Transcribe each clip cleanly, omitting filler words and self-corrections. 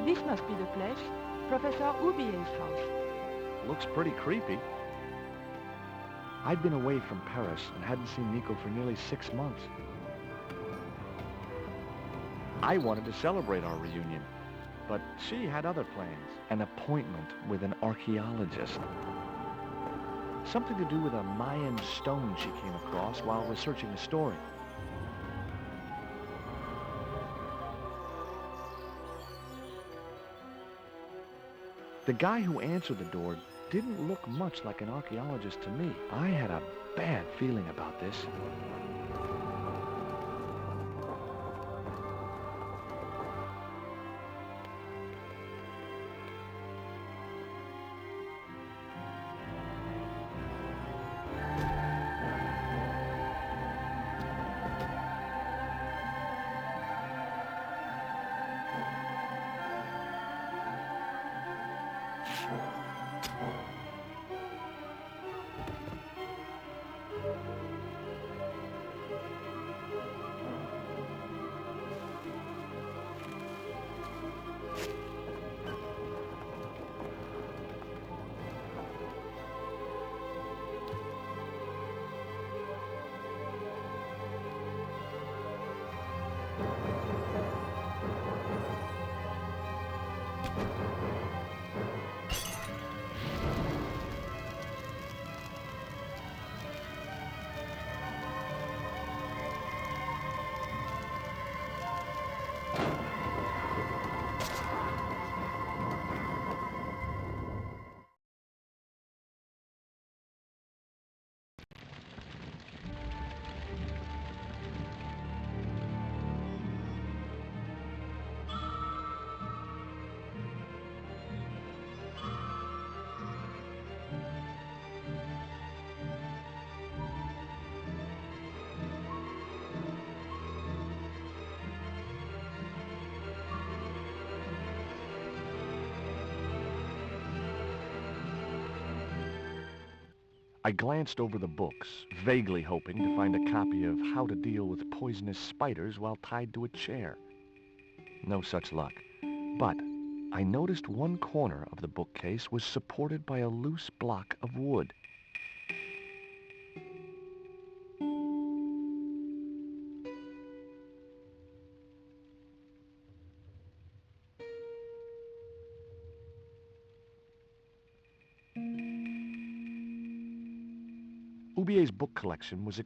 This must be the place. Professor Oubier's house. Looks pretty creepy. I'd been away from Paris and hadn't seen Nico for nearly 6 months. I wanted to celebrate our reunion, but she had other plans. An appointment with an archaeologist. Something to do with a Mayan stone she came across while researching a story. The guy who answered the door didn't look much like an archaeologist to me. I had a bad feeling about this. I glanced over the books, vaguely hoping to find a copy of How to Deal with Poisonous Spiders While Tied to a Chair. No such luck. But I noticed one corner of the bookcase was supported by a loose block of wood. Oubier's book collection was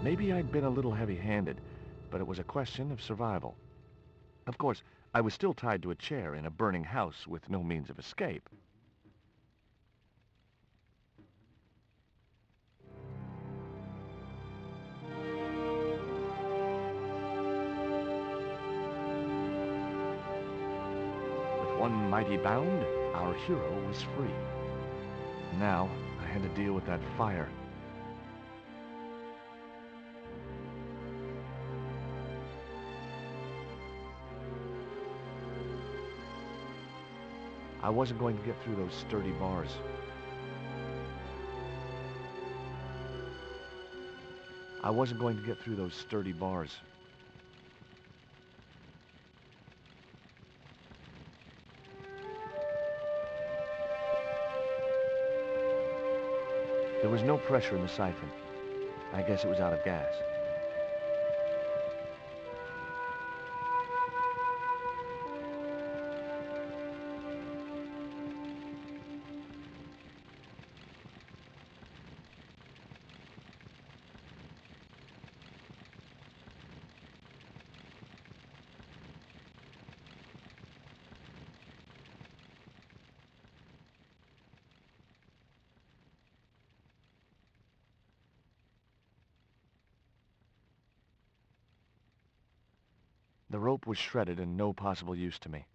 Maybe I'd been a little heavy-handed, but it was a question of survival. Of course, I was still tied to a chair in a burning house with no means of escape. With one mighty bound, our hero was free. Now, I had to deal with that fire. I wasn't going to get through those sturdy bars. I wasn't going to get through those sturdy bars. There was no pressure in the siphon. I guess it was out of gas. The rope was shredded and no possible use to me.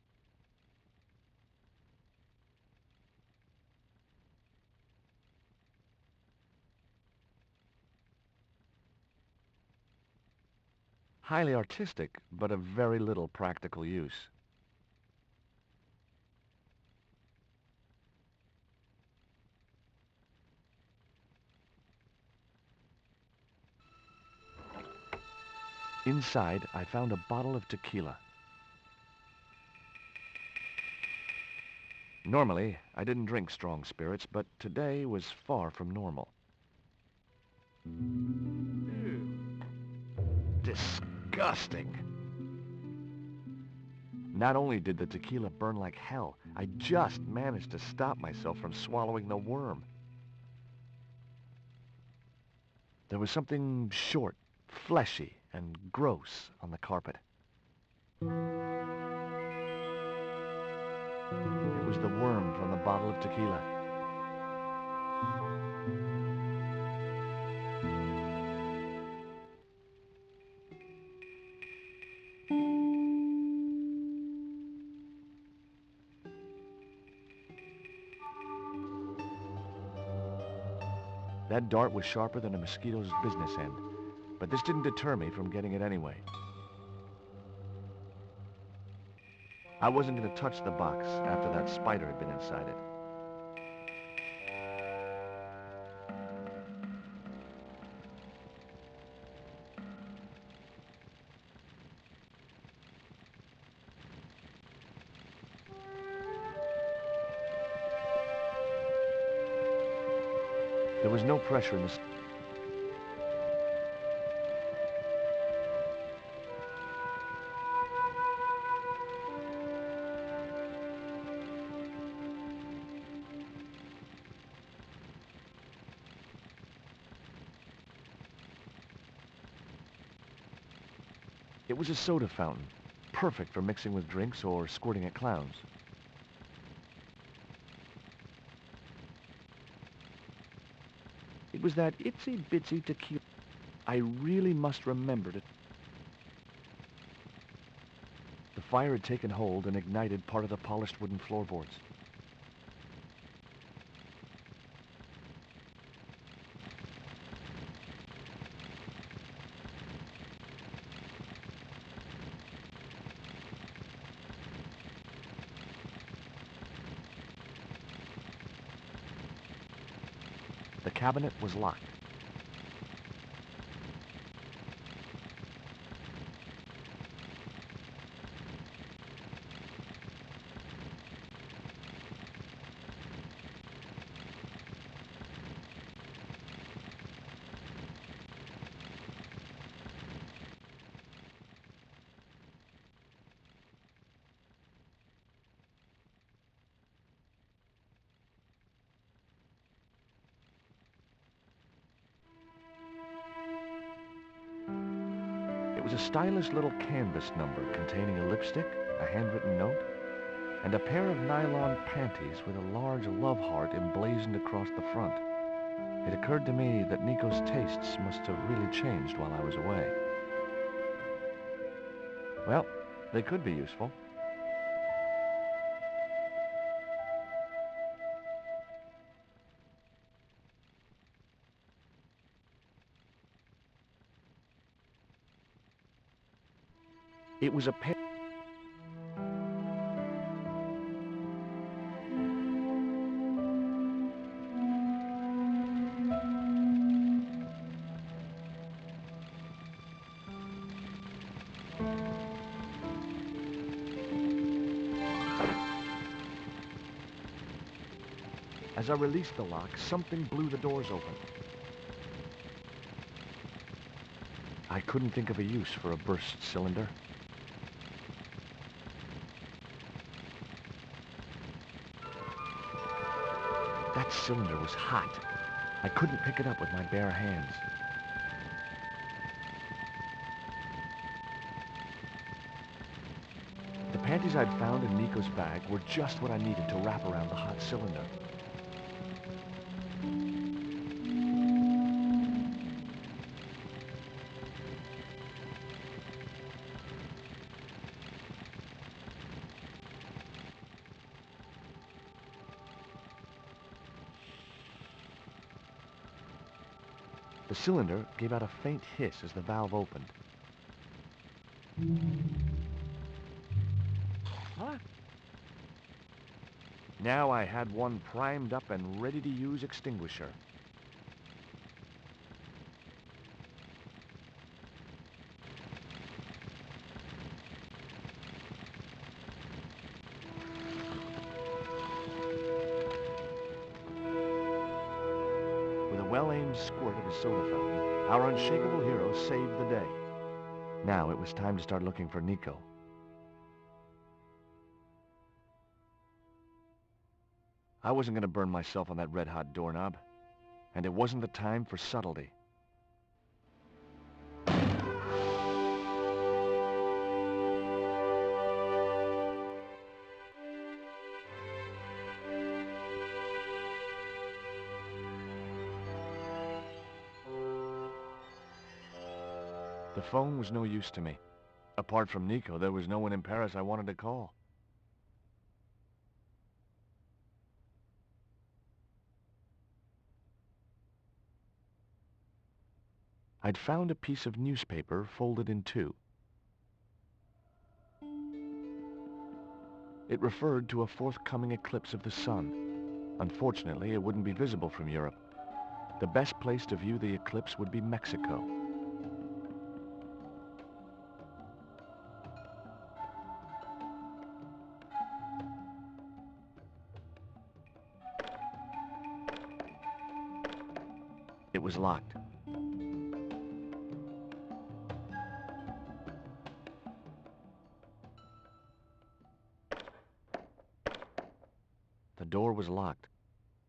Highly artistic, but of very little practical use. Inside, I found a bottle of tequila. Normally, I didn't drink strong spirits, but today was far from normal. Ew. Disgusting. Not only did the tequila burn like hell, I just managed to stop myself from swallowing the worm. There was something short, fleshy, and gross on the carpet. It was the worm from the bottle of tequila. That dart was sharper than a mosquito's business end, but this didn't deter me from getting it anyway. I wasn't going to touch the box after that spider had been inside it. There was no pressure in the... It was a soda fountain, perfect for mixing with drinks or squirting at clowns. It was that itsy-bitsy tequila. I really must remember to... The fire had taken hold and ignited part of the polished wooden floorboards. The cabinet was locked. It was a stylish little canvas number containing a lipstick, a handwritten note, and a pair of nylon panties with a large love heart emblazoned across the front. It occurred to me that Nico's tastes must have really changed while I was away. Well, they could be useful. It was a pair... As I released the lock, something blew the doors open. I couldn't think of a use for a burst cylinder. That cylinder was hot. I couldn't pick it up with my bare hands. The panties I'd found in Nico's bag were just what I needed to wrap around the hot cylinder. The cylinder gave out a faint hiss as the valve opened. Huh? Now I had one primed up and ready to use extinguisher. With a well-aimed squirt of his soda fountain, our unshakable hero saved the day. Now it was time to start looking for Nico. I wasn't going to burn myself on that red-hot doorknob, and it wasn't the time for subtlety. The phone was no use to me. Apart from Nico, there was no one in Paris I wanted to call. I'd found a piece of newspaper folded in two. It referred to a forthcoming eclipse of the sun. Unfortunately, it wouldn't be visible from Europe. The best place to view the eclipse would be Mexico. It was locked. The door was locked.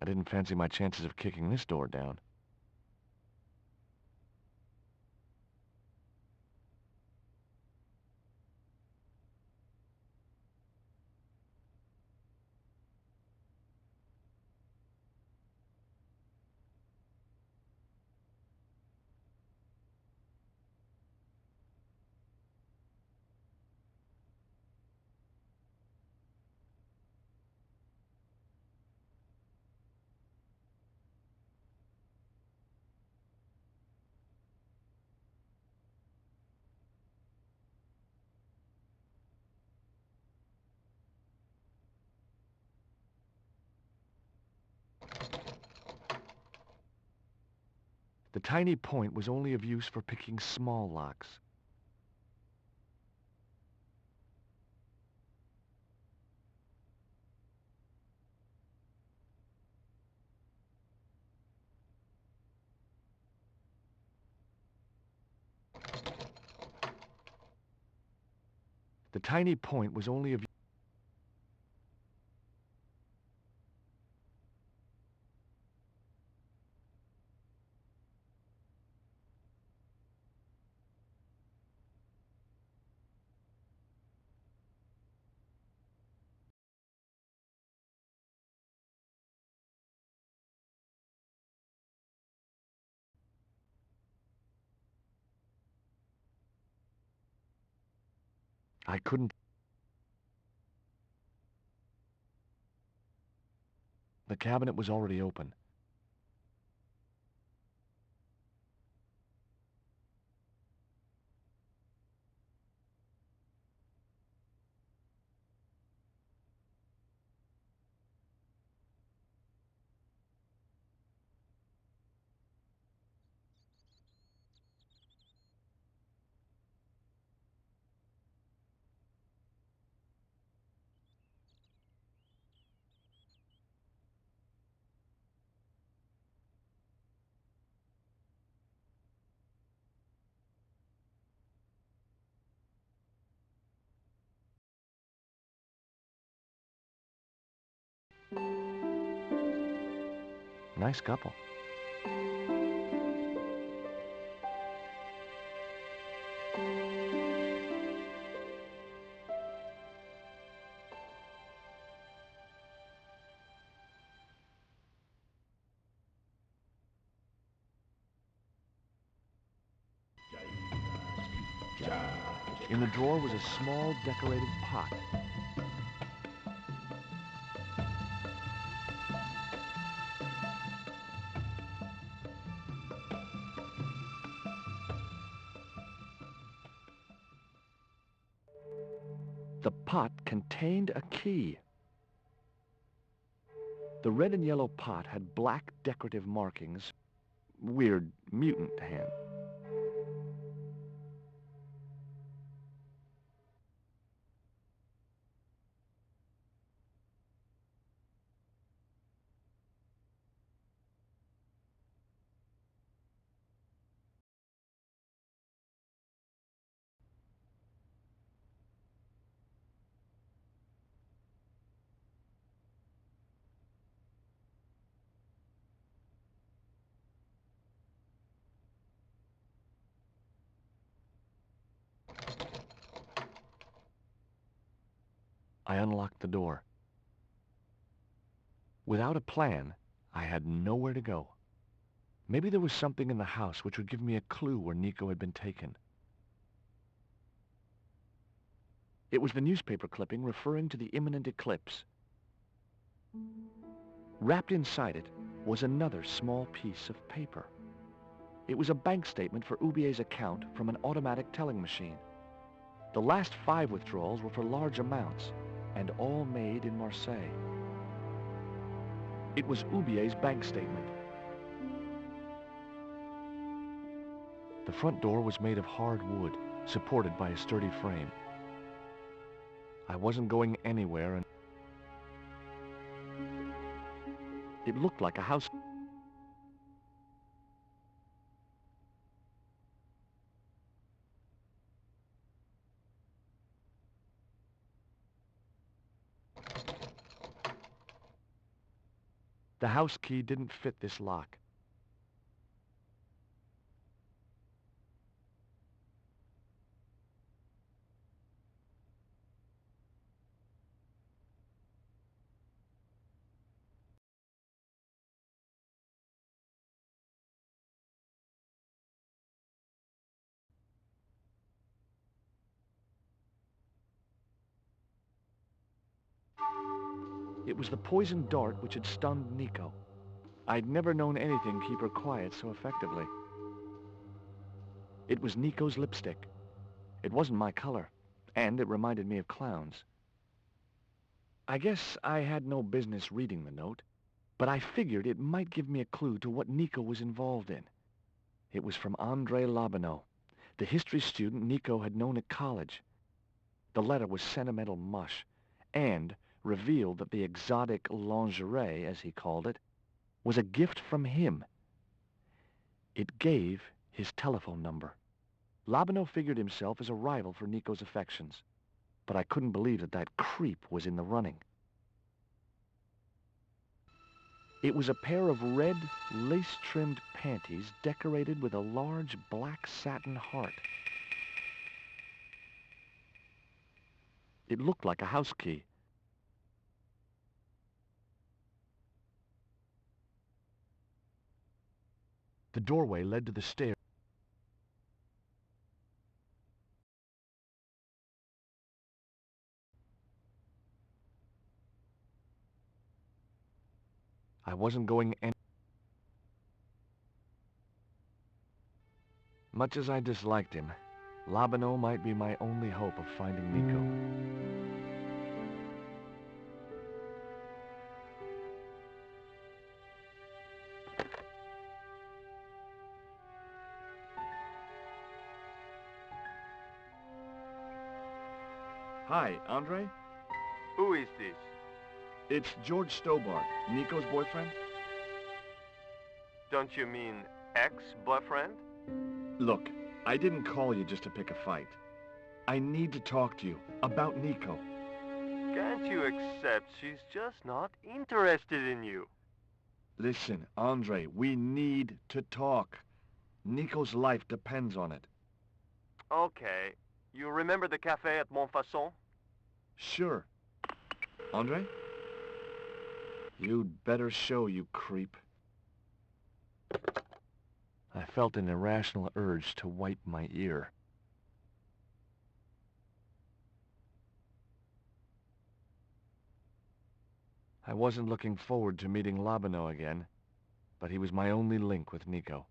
I didn't fancy my chances of kicking this door down. The tiny point was only of use for picking small locks. The tiny point was only of I couldn't. The cabinet was already open. Nice couple. In the drawer was a small decorated pot. The pot contained a key. The red and yellow pot had black decorative markings. Weird mutant hand. I unlocked the door. Without a plan, I had nowhere to go. Maybe there was something in the house which would give me a clue where Nico had been taken. It was the newspaper clipping referring to the imminent eclipse. Wrapped inside it was another small piece of paper. It was a bank statement for Ubier's account from an automatic telling machine. The last 5 withdrawals were for large amounts, and all made in Marseille. It was Ubier's bank statement. The front door was made of hard wood, supported by a sturdy frame. I wasn't going anywhere, and it looked like a house. The house key didn't fit this lock. It was the poisoned dart which had stunned Nico. I'd never known anything keep her quiet so effectively. It was Nico's lipstick. It wasn't my color, and it reminded me of clowns. I guess I had no business reading the note, but I figured it might give me a clue to what Nico was involved in. It was from André Labanau, the history student Nico had known at college. The letter was sentimental mush, and revealed that the exotic lingerie, as he called it, was a gift from him. It gave his telephone number. Labanau figured himself as a rival for Nico's affections, but I couldn't believe that that creep was in the running. It was a pair of red, lace-trimmed panties decorated with a large black satin heart. It looked like a house key. The doorway led to the stairs. I wasn't going any... Much as I disliked him, Labanau might be my only hope of finding Nico. Hi, Andre? Who is this? It's George Stobart, Nico's boyfriend. Don't you mean ex-boyfriend? Look, I didn't call you just to pick a fight. I need to talk to you about Nico. Can't you accept she's just not interested in you? Listen, Andre, we need to talk. Nico's life depends on it. Okay. You remember the cafe at Montfaucon? Sure. Andre? You'd better show, you creep. I felt an irrational urge to wipe my ear. I wasn't looking forward to meeting Labanau again, but he was my only link with Nico.